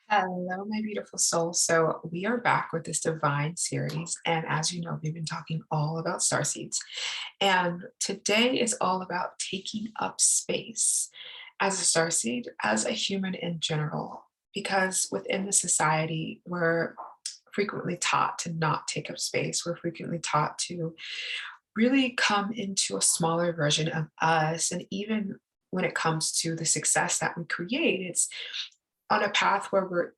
Hello, my beautiful soul. So, we are back with this divine series. And as you know, we've been talking all about star seeds. And today is all about taking up space as a star seed, as a human in general. Because within the society, we're frequently taught to not take up space. We're frequently taught to really come into a smaller version of us. And even when it comes to the success that we create, it's on a path where we're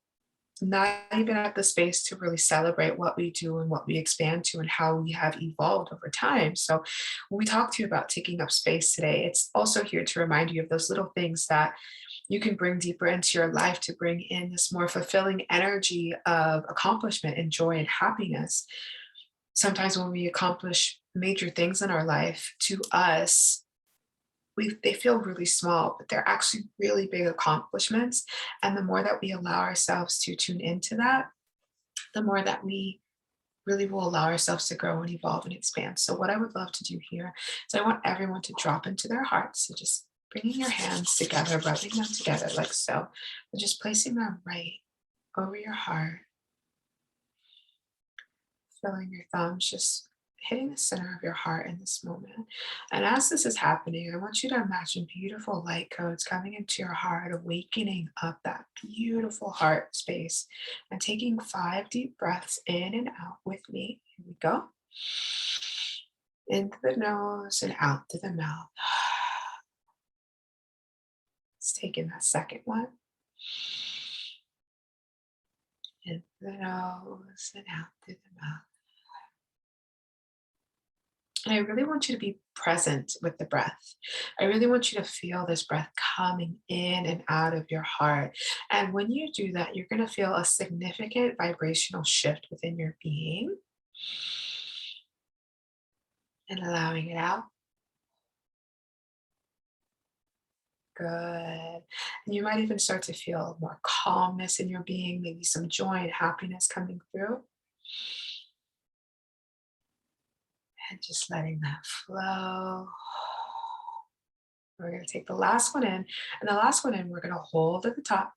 not even at the space to really celebrate what we do and what we expand to and how we have evolved over time. So, when we talk to you about taking up space today, it's also here to remind you of those little things that you can bring deeper into your life to bring in this more fulfilling energy of accomplishment and joy and happiness. Sometimes when we accomplish major things in our life, to us, they feel really small, but they're actually really big accomplishments. And the more that we allow ourselves to tune into that, the more that we really will allow ourselves to grow and evolve and expand. So, what I would love to do here is I want everyone to drop into their hearts. So, just bringing your hands together, rubbing them together like so, and just placing them right over your heart, feeling your thumbs just hitting the center of your heart in this moment. And as this is happening, I want you to imagine beautiful light codes coming into your heart, awakening up that beautiful heart space, and taking 5 deep breaths in and out with me. Here we go. Into the nose and out through the mouth. Let's take in that second one. In the nose and out through the mouth. And I really want you to be present with the breath. I really want you to feel this breath coming in and out of your heart. And when you do that, you're going to feel a significant vibrational shift within your being and allowing it out. Good. And you might even start to feel more calmness in your being, maybe some joy and happiness coming through. And just letting that flow. We're going to take the last one in, and the last one in, we're going to hold at the top.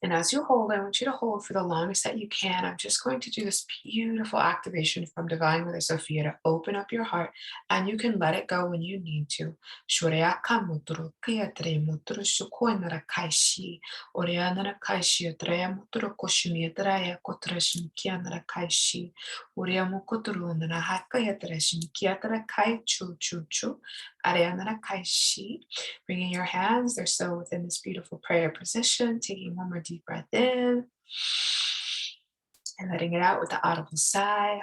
And as you hold, I want you to hold for the longest that you can. I'm just going to do this beautiful activation from Divine Mother Sophia to open up your heart, and you can let it go when you need to. Shoreaka muturu kiyatre muturu shukoinara kaishi. Orianara kaishi utraya muturu koshimi utraya kotrashin kianara kaishi. Uria mukuturu nara hakayatrashin kiatra kai chu chu chu. Arianara kaishi. Bringing your hands, they're still within this beautiful prayer position. Taking one more deep breath in and letting it out with the audible sigh.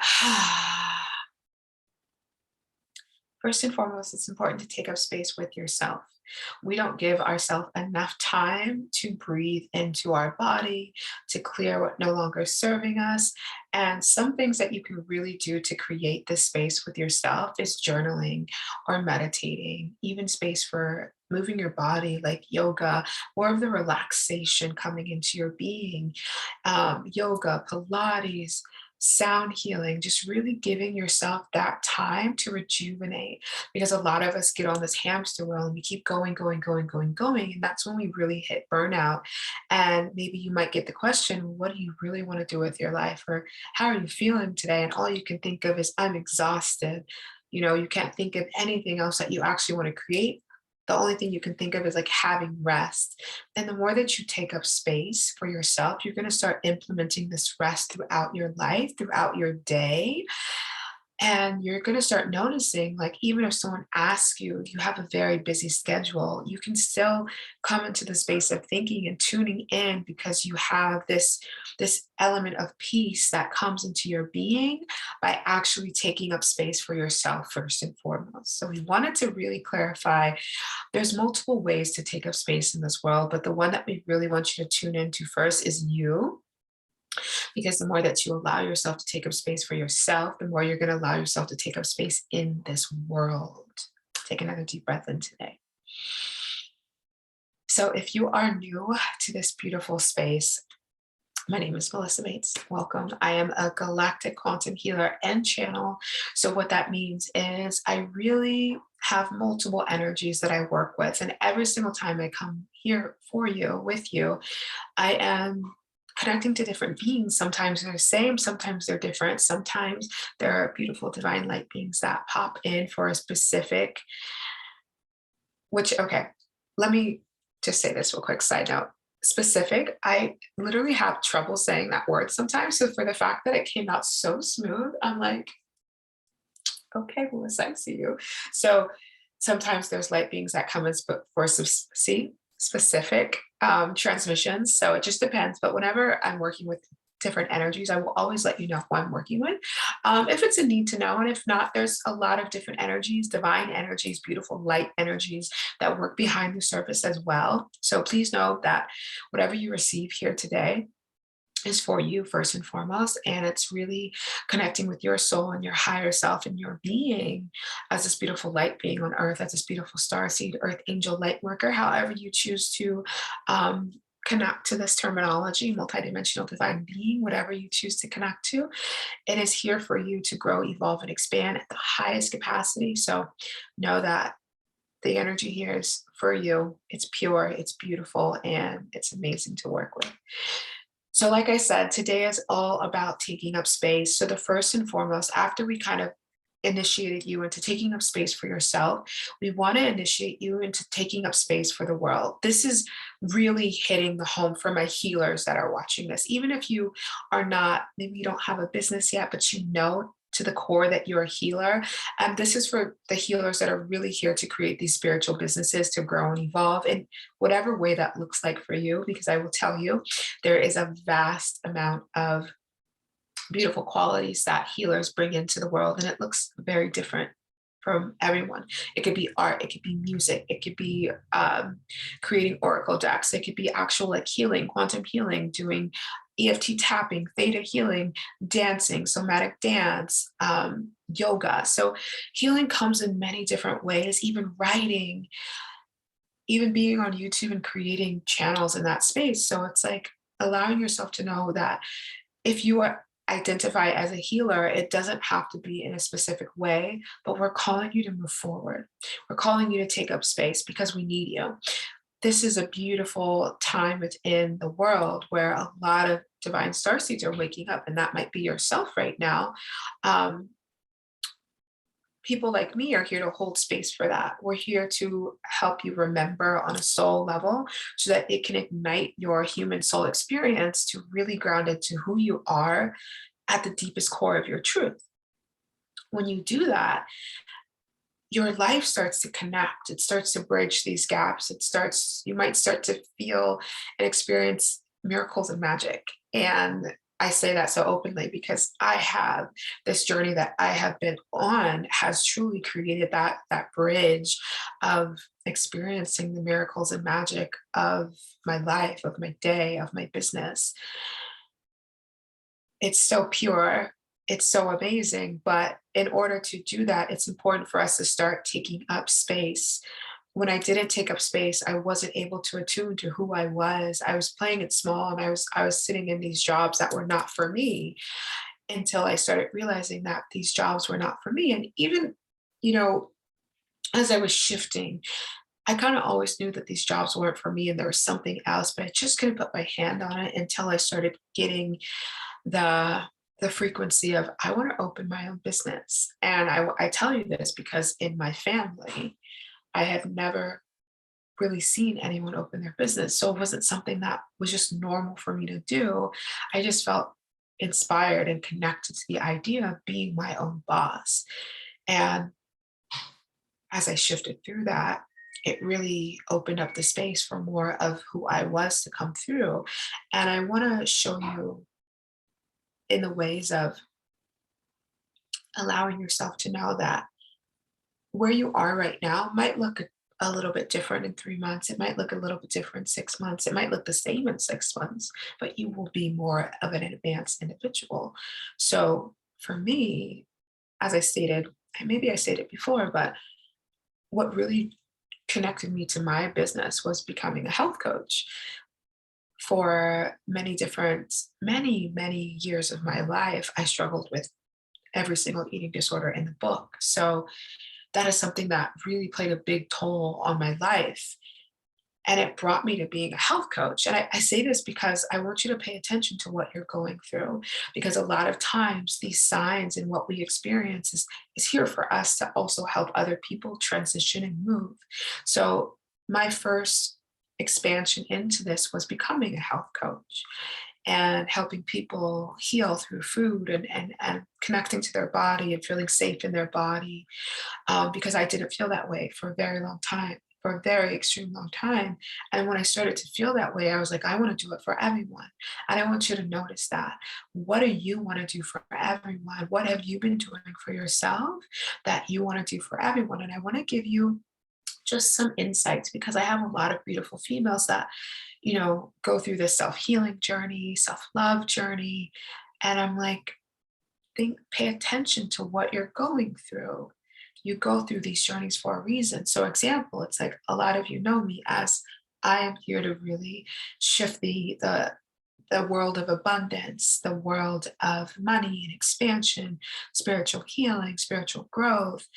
First and foremost, it's important to take up space with yourself. We don't give ourselves enough time to breathe into our body, to clear what no longer is serving us. And some things that you can really do to create this space with yourself is journaling or meditating, even space for moving your body like yoga, more of the relaxation coming into your being, yoga, Pilates, sound healing, just really giving yourself that time to rejuvenate. Because a lot of us get on this hamster wheel and we keep going, going, going, going, going. And that's when we really hit burnout. And maybe you might get the question, what do you really want to do with your life? Or how are you feeling today? And all you can think of is, I'm exhausted. You can't think of anything else that you actually want to create. The only thing you can think of is like having rest. And the more that you take up space for yourself, you're going to start implementing this rest throughout your life, throughout your day. And you're going to start noticing, like, even if someone asks you, you have a very busy schedule, you can still come into the space of thinking and tuning in because you have this element of peace that comes into your being by actually taking up space for yourself first and foremost. So we wanted to really clarify there's multiple ways to take up space in this world, but the one that we really want you to tune into first is you, because the more that you allow yourself to take up space for yourself, the more you're going to allow yourself to take up space in this world. Take another deep breath in today. So, if you are new to this beautiful space, my name is Melissa Bates. Welcome. I am a galactic quantum healer and channel. So, what that means is I really have multiple energies that I work with. And every single time I come here for you, with you, I am connecting to different beings. Sometimes they're the same, sometimes they're different. Sometimes there are beautiful divine light beings that pop in for a specific, which, okay, let me just say this real quick side note. Specific, I literally have trouble saying that word sometimes. So for the fact that it came out so smooth, I'm like, okay, Melissa, I see you. So sometimes there's light beings that come in for specific transmissions. So it just depends. But whenever I'm working with different energies, I will always let you know who I'm working with. If it's a need to know, and if not, there's a lot of different energies, divine energies, beautiful light energies that work behind the surface as well. So please know that whatever you receive here today is for you first and foremost, and it's really connecting with your soul and your higher self and your being as this beautiful light being on earth, as this beautiful star seed, earth angel, light worker, however you choose to um, connect to this terminology, multidimensional divine being, whatever you choose to connect to. It is here for you to grow, evolve, and expand at the highest capacity. So know that the energy here is for you. It's pure, it's beautiful, and it's amazing to work with. So, like I said, today is all about taking up space. So, the first and foremost, after we kind of initiated you into taking up space for yourself, we want to initiate you into taking up space for the world. This is really hitting the home for my healers that are watching this. Even if you are not, maybe you don't have a business yet, but you know to the core that you're a healer. And this is for the healers that are really here to create these spiritual businesses to grow and evolve in whatever way that looks like for you. Because I will tell you, there is a vast amount of beautiful qualities that healers bring into the world, and it looks very different from everyone. It could be art, it could be music, it could be creating oracle decks, it could be actual like healing, quantum healing, doing EFT tapping, theta healing, dancing, somatic dance, yoga. So healing comes in many different ways, even writing, even being on YouTube and creating channels in that space. So it's like allowing yourself to know that if you are identify as a healer, it doesn't have to be in a specific way, but we're calling you to move forward. We're calling you to take up space because we need you. This is a beautiful time within the world where a lot of divine starseeds are waking up, and that might be yourself right now. Um, People like me are here to hold space for that. We're here to help you remember on a soul level so that it can ignite your human soul experience to really ground into who you are at the deepest core of your truth. When you do that, your life starts to connect. It starts to bridge these gaps. You might start to feel and experience miracles and magic. And I say that so openly because I have this journey that I have been on has truly created that bridge of experiencing the miracles and magic of my life, of my day, of my business. It's so pure, it's so amazing, but in order to do that, it's important for us to start taking up space. When I didn't take up space, I wasn't able to attune to who I was. I was playing it small, and I was sitting in these jobs that were not for me until I started realizing that these jobs were not for me. And even, you know, as I was shifting, I kind of always knew that these jobs weren't for me and there was something else, but I just couldn't put my hand on it until I started getting the frequency of I want to open my own business. And I tell you this because in my family, I have never really seen anyone open their business. So it wasn't something that was just normal for me to do. I just felt inspired and connected to the idea of being my own boss. And as I shifted through that, it really opened up the space for more of who I was to come through. And I want to show you in the ways of allowing yourself to know that where you are right now might look a little bit different in 3 months. It might look a little bit different in 6 months. It might look the same in 6 months, but you will be more of an advanced individual. So for me, as I stated, and maybe I stated before, but what really connected me to my business was becoming a health coach. For many years of my life, I struggled with every single eating disorder in the book. So that is something that really played a big toll on my life. And it brought me to being a health coach. And I say this because I want you to pay attention to what you're going through, because a lot of times these signs and what we experience is here for us to also help other people transition and move. So, my first expansion into this was becoming a health coach and helping people heal through food and connecting to their body and feeling safe in their body, because I didn't feel that way for a very long time, for a very extreme long time. And when I started to feel that way, I was like, I want to do it for everyone. And I want you to notice that. What do you want to do for everyone? What have you been doing for yourself that you want to do for everyone? And I want to give you just some insights, because I have a lot of beautiful females that, go through this self-healing journey, self-love journey. And I'm like, pay attention to what you're going through. You go through these journeys for a reason. So example, it's like a lot of you know me as I am here to really shift the world of abundance, the world of money and expansion, spiritual healing, spiritual growth.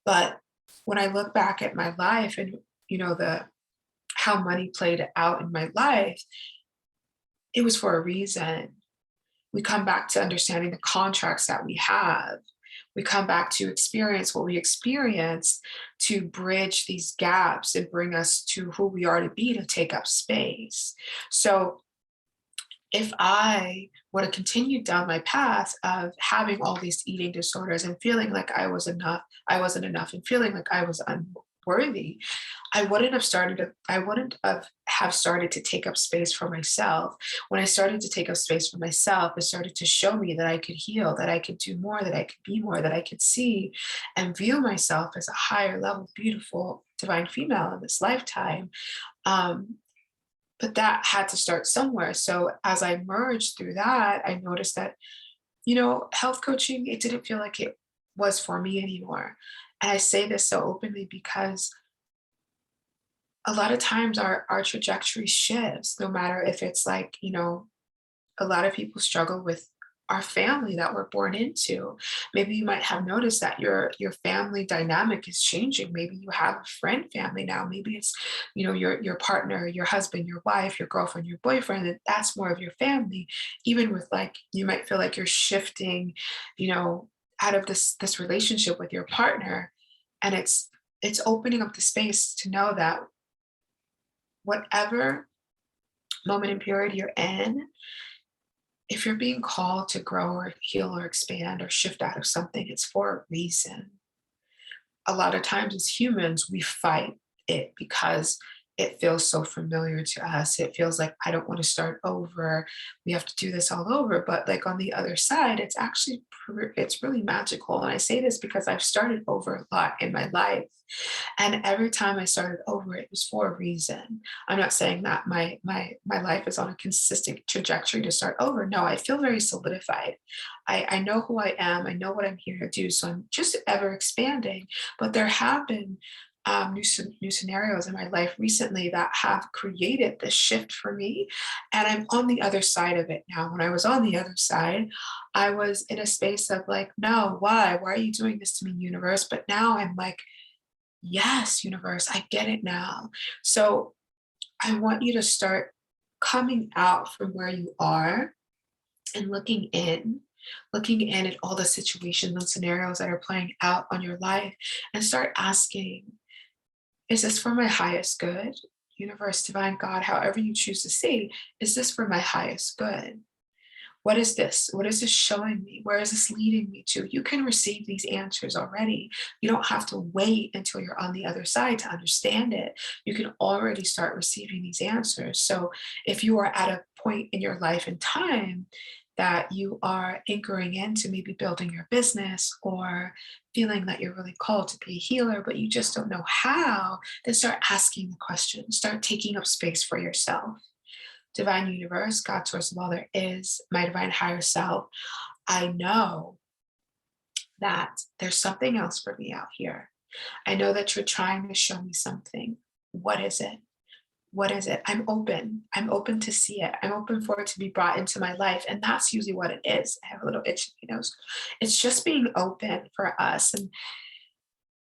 But when I look back at my life and the how money played out in my life, it was for a reason. We come back to understanding the contracts that we have. We come back to experience what we experience to bridge these gaps and bring us to who we are to be, to take up space. So if I would have continued down my path of having all these eating disorders and feeling like I wasn't enough, and feeling like I was unworthy, I wouldn't have started to take up space for myself. When I started to take up space for myself, it started to show me that I could heal, that I could do more, that I could be more, that I could see and view myself as a higher level, beautiful, divine female in this lifetime. Um, but that had to start somewhere. So as I merged through that, I noticed that, health coaching, it didn't feel like it was for me anymore. And I say this so openly because a lot of times our trajectory shifts, no matter if it's like, a lot of people struggle with our family that we're born into. Maybe you might have noticed that your family dynamic is changing. Maybe you have a friend family now. Maybe it's, your partner, your husband, your wife, your girlfriend, your boyfriend, and that's more of your family. Even with, like, you might feel like you're shifting, out of this relationship with your partner. And it's opening up the space to know that whatever moment in period you're in, if you're being called to grow or heal or expand or shift out of something, it's for a reason. A lot of times as humans, we fight it because it feels so familiar to us. It feels like, I don't want to start over. We have to do this all over. But like on the other side, it's actually, it's really magical. And I say this because I've started over a lot in my life. And every time I started over, it was for a reason. I'm not saying that my life is on a consistent trajectory to start over. No, I feel very solidified. I know who I am. I know what I'm here to do. So I'm just ever expanding. But there have been new scenarios in my life recently that have created this shift for me. And I'm on the other side of it now. When I was on the other side, I was in a space of like, no, why? Why are you doing this to me, universe? But now I'm like, yes, universe, I get it now. So I want you to start coming out from where you are and looking in at all the situations and scenarios that are playing out on your life, and start asking, is this for my highest good? Universe, divine God, however you choose to see, is this for my highest good? What is this? What is this showing me? Where is this leading me to? You can receive these answers already. You don't have to wait until you're on the other side to understand it. You can already start receiving these answers. So if you are at a point in your life and time that you are anchoring into maybe building your business, or feeling that you're really called to be a healer, but you just don't know how, then start asking the questions, start taking up space for yourself. Divine universe, God, source of all there is, my divine higher self, I know that there's something else for me out here. I know that you're trying to show me something. What is it? What is it? I'm open. I'm open to see it. I'm open for it to be brought into my life. And that's usually what it is. I have a little itch, It's just being open for us. And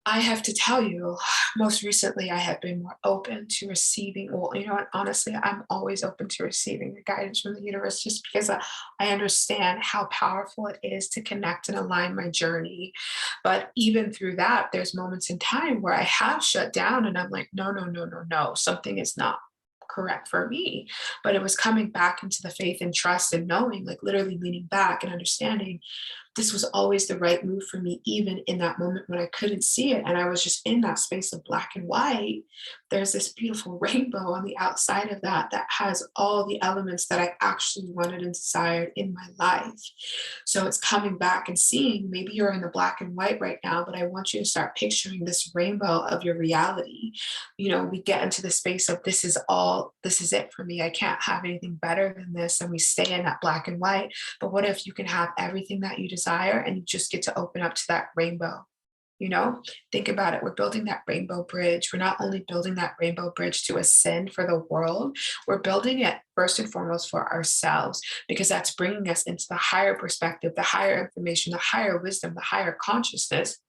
I have to tell you, most recently, I have been more open to receiving. Well, you know what? Honestly, I'm always open to receiving the guidance from the universe just because I understand how powerful it is to connect and align my journey. But even through that, there's moments in time where I have shut down and I'm like, no, no, no, no, no, something is not correct for me. But it was coming back into the faith and trust and knowing, like literally leaning back and understanding this was always the right move for me, even in that moment when I couldn't see it. And I was just in that space of black and white. There's this beautiful rainbow on the outside of that that has all the elements that I actually wanted and desired in my life. So it's coming back and seeing maybe you're in the black and white right now, but I want you to start picturing this rainbow of your reality. You know, we get into the space of this is all, this is it for me. I can't have anything better than this. And we stay in that black and white. But what if you can have everything that you desire and you just get to open up to that rainbow? You know, think about it. We're building that rainbow bridge. We're not only building that rainbow bridge to ascend for the world, we're building it first and foremost for ourselves, because that's bringing us into the higher perspective, the higher information, the higher wisdom, the higher consciousness.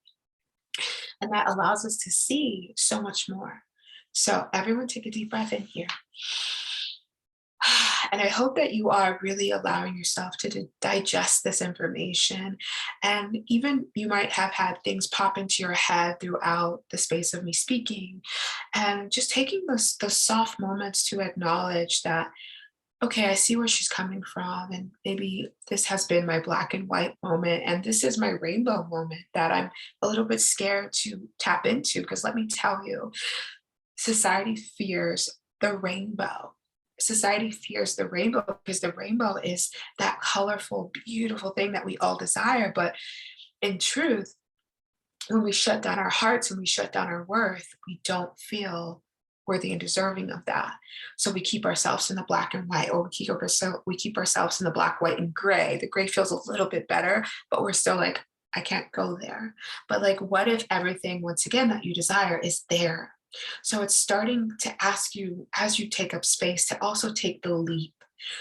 And that allows us to see so much more. So, everyone, take a deep breath in here. And I hope that you are really allowing yourself to digest this information. And even you might have had things pop into your head throughout the space of me speaking. And just taking those soft moments to acknowledge that, okay, I see where she's coming from. And maybe this has been my black and white moment. And this is my rainbow moment that I'm a little bit scared to tap into. Because let me tell you, society fears the rainbow. Society fears the rainbow because the rainbow is that colorful, beautiful thing that we all desire. But in truth, when we shut down our hearts and we shut down our worth, we don't feel worthy and deserving of that. So we keep ourselves in the black and white, or we keep ourselves in the black, white, and gray. The gray feels a little bit better, but we're still like, I can't go there. But like, what if everything, once again, that you desire is there? So it's starting to ask you as you take up space to also take the leap,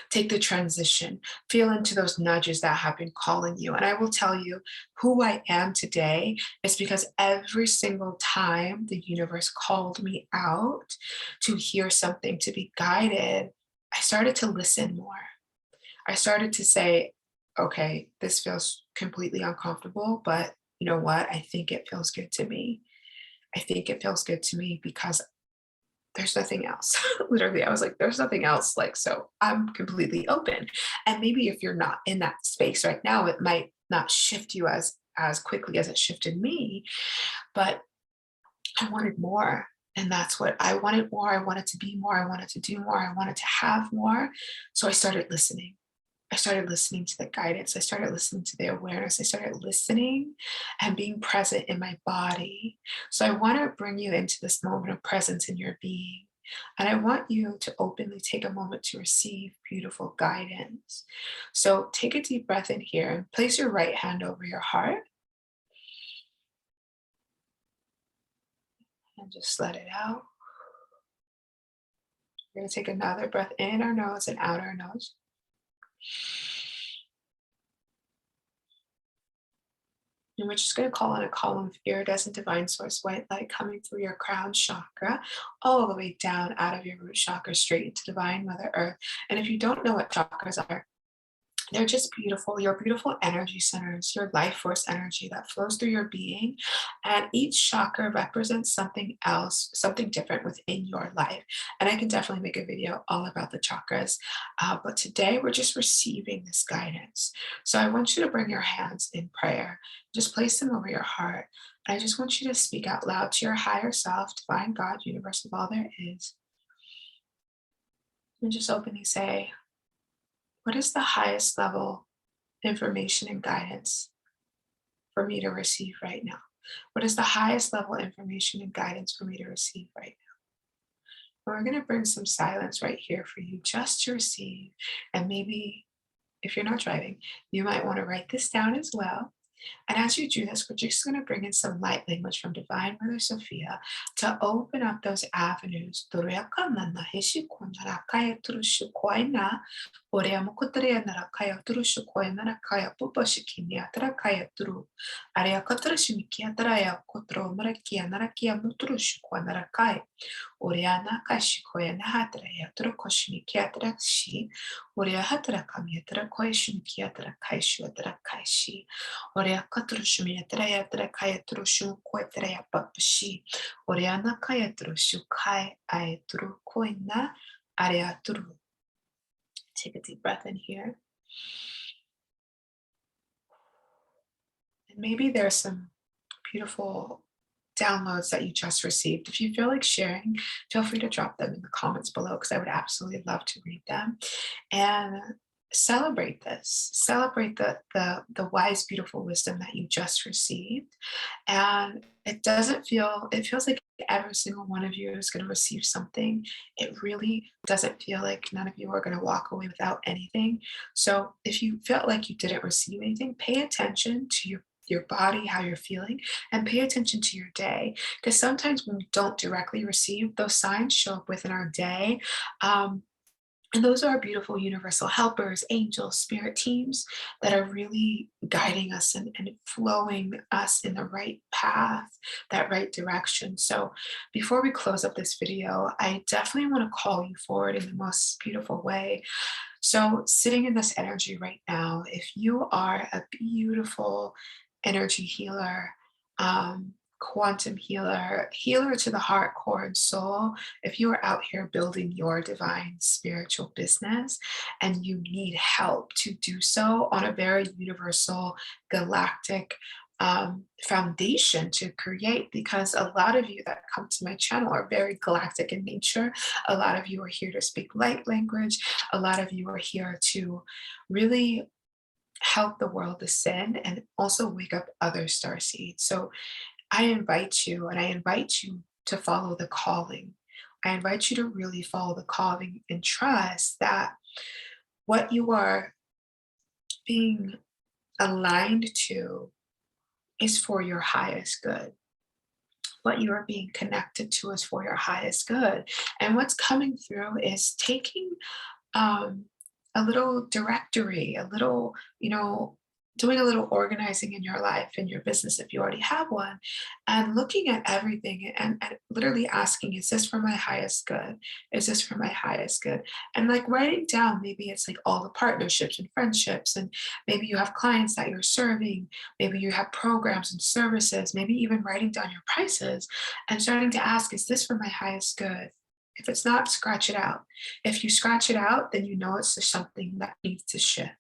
take the transition, feel into those nudges that have been calling you. And I will tell you who I am today is because every single time the universe called me out to hear something, to be guided, I started to listen more. I started to say, okay, this feels completely uncomfortable, but you know what? I think it feels good to me. I think it feels good to me because there's nothing else. Literally, I was like, there's nothing else. Like, so I'm completely open. And maybe if you're not in that space right now, it might not shift you as quickly as it shifted me. But I wanted more. And that's what I wanted more. I wanted to be more. I wanted to do more. I wanted to have more. So I started listening. I started listening to the guidance. I started listening to the awareness. I started listening and being present in my body. So I want to bring you into this moment of presence in your being. And I want you to openly take a moment to receive beautiful guidance. So take a deep breath in here and place your right hand over your heart and just let it out. We're going to take another breath in our nose and out our nose. And we're just going to call on a column of iridescent divine source white light coming through your crown chakra, all the way down out of your root chakra, straight into divine Mother Earth. And if you don't know what chakras are, they're just beautiful. Your beautiful energy centers, your life force energy that flows through your being. And each chakra represents something else, something different within your life. And I can definitely make a video all about the chakras. But today we're just receiving this guidance. So I want you to bring your hands in prayer. Just place them over your heart. And I just want you to speak out loud to your higher self, divine God, universe of all there is. And just openly say, what is the highest level information and guidance for me to receive right now? What is the highest level information and guidance for me to receive right now? And we're going to bring some silence right here for you just to receive. And maybe if you're not driving, you might want to write this down as well. And as you do this, we're just going to bring in some light language from Divine Mother Sophia to open up those avenues. narakaya turushu koina. Orea mokotrea narakaya turushu koina narakaya puposhikinia tarakaya turu. Area kotrashimikia taraya kotro marakia narakia muturushu kwa narakai. Oriana kashikoya nahatara yatara koshinikiatara shi. Oria hatara kamiatara koishinikiatara kaishu atara kaishi. Oria katurushimiatara yatara kayaturushu koetara yapapashi. Oriana kayaturushu kai ayaturu koina areaturu. Take a deep breath in here. And maybe there's some beautiful downloads that you just received. If you feel like sharing, feel free to drop them in the comments below because I would absolutely love to read them. And celebrate this. Celebrate the wise, beautiful wisdom that you just received. And it feels like every single one of you is going to receive something. It really doesn't feel like none of you are going to walk away without anything. So if you felt like you didn't receive anything, pay attention to your body, how you're feeling, and pay attention to your day. Because sometimes when we don't directly receive, those signs show up within our day. Um, and those are our beautiful universal helpers, angels, spirit teams that are really guiding us and flowing us in the right path, that right direction. So before we close up this video, I definitely want to call you forward in the most beautiful way. So, sitting in this energy right now, if you are a beautiful energy healer, quantum healer, healer to the heart, core, and soul, if you are out here building your divine spiritual business and you need help to do so on a very universal, galactic, foundation to create, because a lot of you that come to my channel are very galactic in nature. A lot of you are here to speak light language. A lot of you are here to really help the world ascend and also wake up other star seeds. So I invite you, and I invite you to follow the calling. I invite you to really follow the calling and trust that what you are being aligned to is for your highest good. What you are being connected to is for your highest good. And what's coming through is taking um, a little directory, a little, doing a little organizing in your life, in your business, if you already have one, and looking at everything and literally asking, is this for my highest good? Is this for my highest good? And like writing down, maybe it's like all the partnerships and friendships, and maybe you have clients that you're serving, maybe you have programs and services, maybe even writing down your prices and starting to ask, is this for my highest good? If it's not, scratch it out. If you scratch it out, then you know it's just something that needs to shift.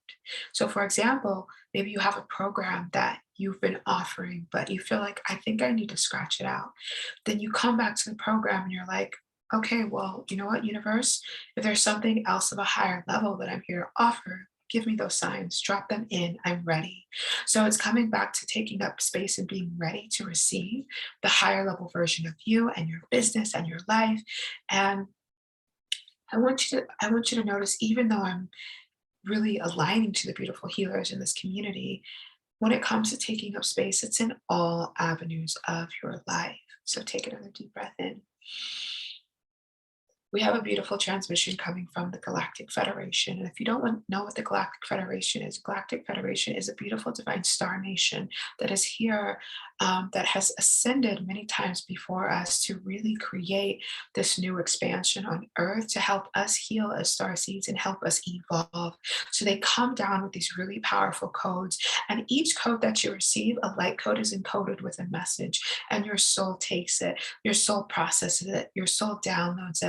So, for example, maybe you have a program that you've been offering, but you feel like, I think I need to scratch it out. Then you come back to the program and you're like, okay, well, you know what, universe? If there's something else of a higher level that I'm here to offer, give me those signs, drop them in, I'm ready. So it's coming back to taking up space and being ready to receive the higher level version of you and your business and your life. And I want you to notice, even though I'm really aligning to the beautiful healers in this community, when it comes to taking up space, it's in all avenues of your life. So take another deep breath in. We have a beautiful transmission coming from the Galactic Federation. And if you don't know what the Galactic Federation is a beautiful divine star nation that is here, that has ascended many times before us to really create this new expansion on Earth to help us heal as star seeds and help us evolve. So they come down with these really powerful codes. And each code that you receive, a light code is encoded with a message. And your soul takes it, your soul processes it, your soul downloads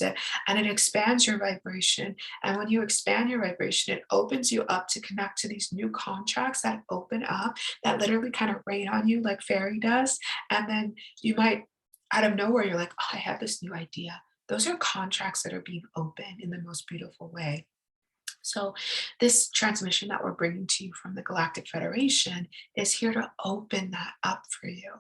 it, and it expands your vibration. And when you expand your vibration, it opens you up to connect to these new contracts that open up, that literally kind of rain on you like fairy dust. And then you might, out of nowhere, you're like, oh, I have this new idea. Those are contracts that are being opened in the most beautiful way. So, this transmission that we're bringing to you from the Galactic Federation is here to open that up for you.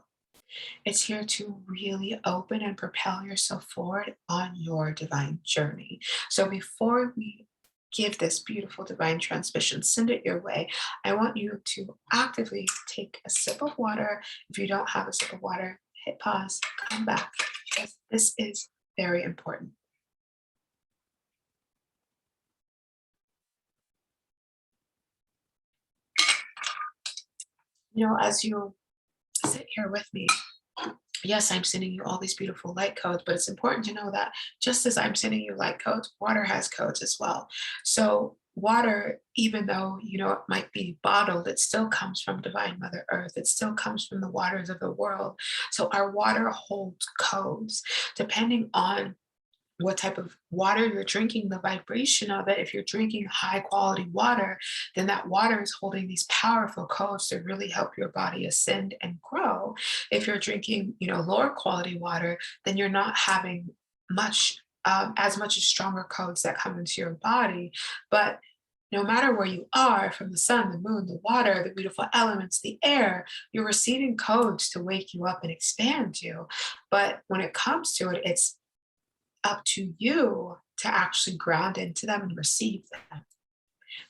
It's here to really open and propel yourself forward on your divine journey. So before we give this beautiful divine transmission, send it your way, I want you to actively take a sip of water. If you don't have a sip of water, hit pause, come back, because this is very important. As you sit here with me, yes, I'm sending you all these beautiful light codes, but it's important to know that just as I'm sending you light codes, water has codes as well. So, water, even though, it might be bottled, it still comes from Divine Mother Earth. It still comes from the waters of the world. So, our water holds codes depending on what type of water you're drinking, the vibration of it. If you're drinking high quality water, then that water is holding these powerful codes to really help your body ascend and grow. If you're drinking, lower quality water, then you're not having much, as much as stronger codes that come into your body. But no matter where you are, from the sun, the moon, the water, the beautiful elements, the air, you're receiving codes to wake you up and expand you. But when it comes to it, it's up to you to actually ground into them and receive them.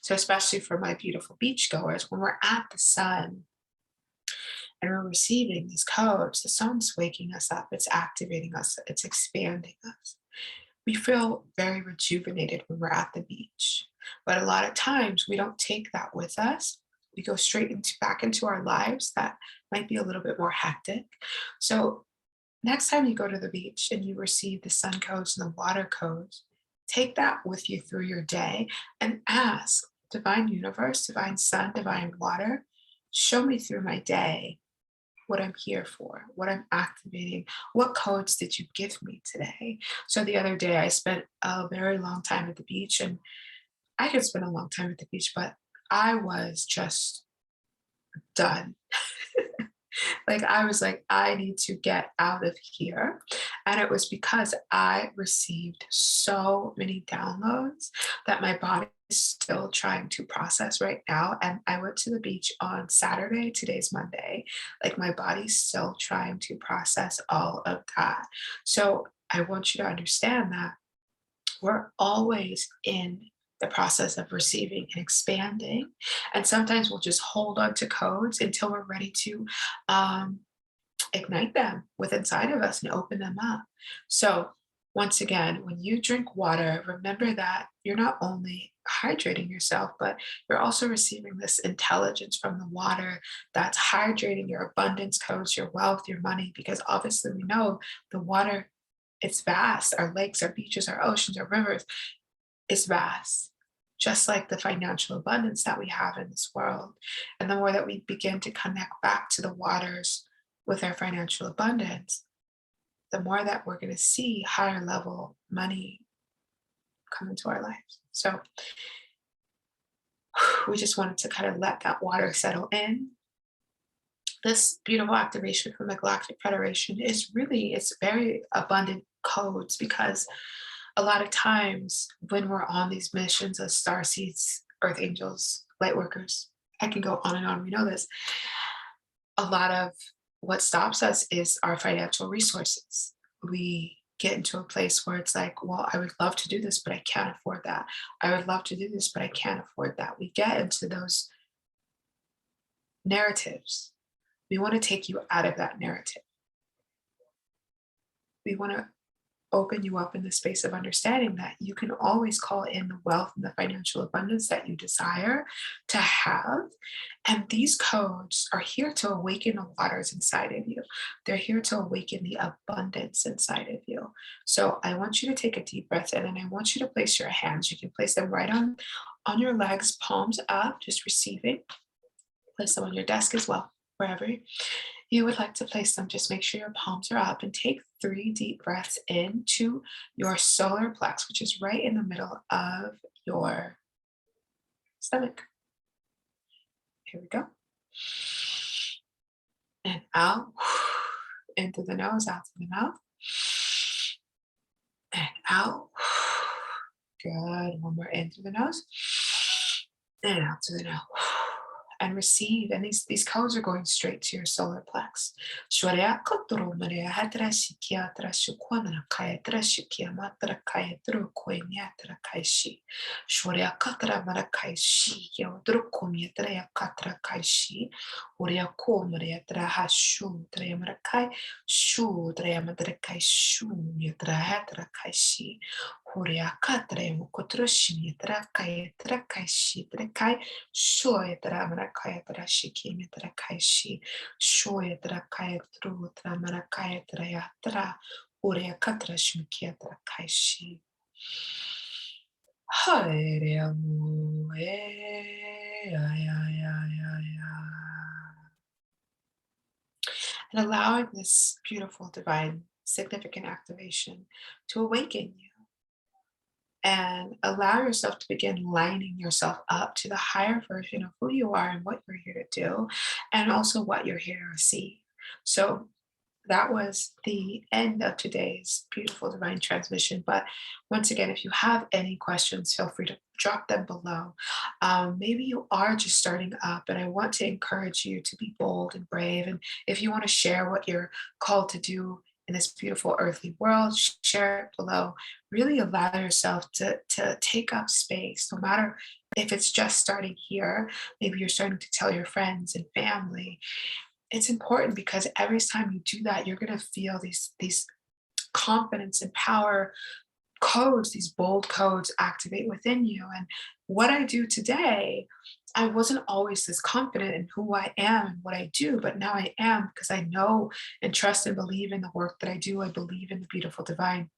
So, especially for my beautiful beachgoers, when we're at the sun and we're receiving these codes, the sun's waking us up, it's activating us, it's expanding us. We feel very rejuvenated when we're at the beach. But a lot of times we don't take that with us. We go straight back into our lives that might be a little bit more hectic. So next time you go to the beach and you receive the sun codes and the water codes, take that with you through your day and ask Divine Universe, Divine Sun, Divine Water, show me through my day what I'm here for, what I'm activating, what codes did you give me today? So the other day I spent a very long time at the beach, and I could spend a long time at the beach, but I was just done. Like, I was like, I need to get out of here. And it was because I received so many downloads that my body is still trying to process right now. And I went to the beach on Saturday. Today's Monday. Like, my body's still trying to process all of that. So I want you to understand that we're always in the process of receiving and expanding. And sometimes we'll just hold on to codes until we're ready to um, ignite them with inside of us and open them up. So, once again, when you drink water, remember that you're not only hydrating yourself, but you're also receiving this intelligence from the water that's hydrating your abundance codes, your wealth, your money, because obviously we know the water, it's vast. Our lakes, our beaches, our oceans, our rivers, is vast, just like the financial abundance that we have in this world. And the more that we begin to connect back to the waters with our financial abundance, the more that we're going to see higher level money come into our lives. So we just wanted to kind of let that water settle in. This beautiful activation from the Galactic Federation is really, it's very abundant codes, because a lot of times when we're on these missions as star seeds, earth angels, light workers, I can go on and on, we know this. A lot of what stops us is our financial resources. We get into a place where it's like, well, I would love to do this, but I can't afford that. I would love to do this, but I can't afford that. We get into those narratives. We want to take you out of that narrative. We want to open you up in the space of understanding that you can always call in the wealth and the financial abundance that you desire to have. And these codes are here to awaken the waters inside of you. They're here to awaken the abundance inside of you. So I want you to take a deep breath in, and I want you to place your hands. You can place them right on your legs, palms up, just receiving. Place them on your desk as well, wherever you would like to place them. Just make sure your palms are up and take 3 deep breaths into your solar plex, which is right in the middle of your stomach. Here we go. And out, in through the nose, out through the mouth, and out. Good. One more in through the nose, and out through the nose. And receive. And these codes are going straight to your solar plex. Shwarya kotoro maria hatra shikia tra shukwana kaya tra shikia matra kaya tru koinya tra kaishi. Shwarya katra mara kaishi yo drukumya tra ya katra kaishi. Uria ko Maria Draha Shu Drayamarakai Shu Drayamadrakai Shu Yadrahatra Kaishi Huria Katrem Kutrushin Yadrakai Drakaishi Drakai Shoy Dramarakaya Drashiki Midrakaishi Shoy Drakai Dru Dramarakaya Drayatra Uria Katrashmikia Drakaishi Hareamu, ay, ay, ay, ay, ay. And allowing this beautiful, divine, significant activation to awaken you and allow yourself to begin lining yourself up to the higher version of who you are and what you're here to do, and also what you're here to receive. So, that was the end of today's beautiful divine transmission. But once again, if you have any questions, feel free to drop them below. Maybe you are just starting up, and I want to encourage you to be bold and brave. And if you want to share what you're called to do in this beautiful earthly world, share it below. Really allow yourself to take up space, no matter if it's just starting here. Maybe you're starting to tell your friends and family. It's important because every time you do that, you're going to feel these confidence and power codes, these bold codes activate within you. And what I do today, I wasn't always this confident in who I am and what I do, but now I am because I know and trust and believe in the work that I do. I believe in the beautiful divine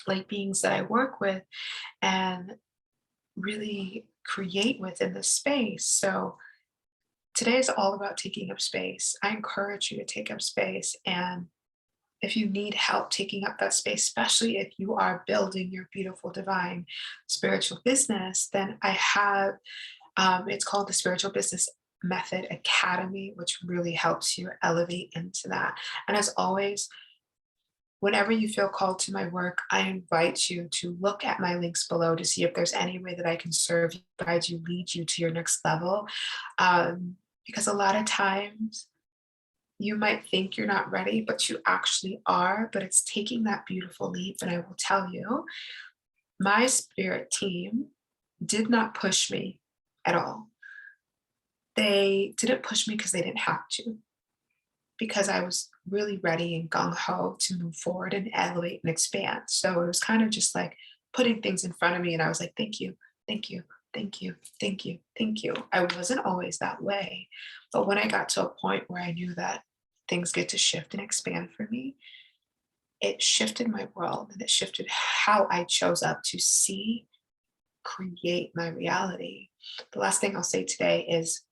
light beings that I work with and really create within the space. So today is all about taking up space. I encourage you to take up space. And if you need help taking up that space, especially if you are building your beautiful, divine spiritual business, then I have, it's called the Spiritual Business Method Academy, which really helps you elevate into that. And as always, whenever you feel called to my work, I invite you to look at my links below to see if there's any way that I can serve you, guide you, lead you to your next level. Because a lot of times you might think you're not ready, but you actually are. But it's taking that beautiful leap. And I will tell you, my spirit team did not push me at all. They didn't push me because they didn't have to, because I was really ready and gung ho to move forward and elevate and expand. So it was kind of just like putting things in front of me. And I was like, thank you, thank you, thank you, thank you, thank you. I wasn't always that way. But when I got to a point where I knew that things get to shift and expand for me, it shifted my world and it shifted how I chose up to see, create my reality. The last thing I'll say today is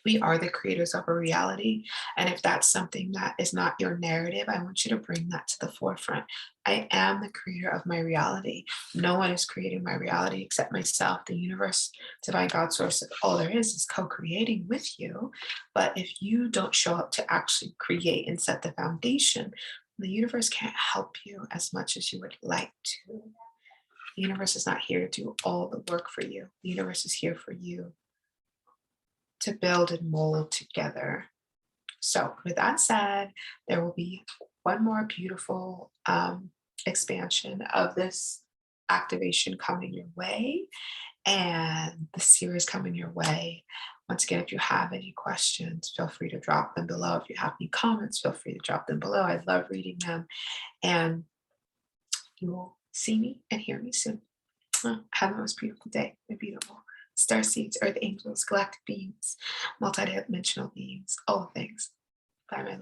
we are the creators of a reality. And if that's something that is not your narrative, I want you to bring that to the forefront. I am the creator of my reality. No one is creating my reality except myself. The universe, divine God source, all there is co-creating with you. But if you don't show up to actually create and set the foundation, the universe can't help you as much as you would like to. The universe is not here to do all the work for you. The universe is here for you to build and mold together. So, with that said, there will be one more beautiful expansion of this activation coming your way and the series coming your way. Once again, if you have any questions, feel free to drop them below. If you have any comments, feel free to drop them below. I love reading them. And you will see me and hear me soon. Have the most beautiful day. They're beautiful. Star seeds, earth angels, galactic beings, multidimensional beings, all things. Bye, my love.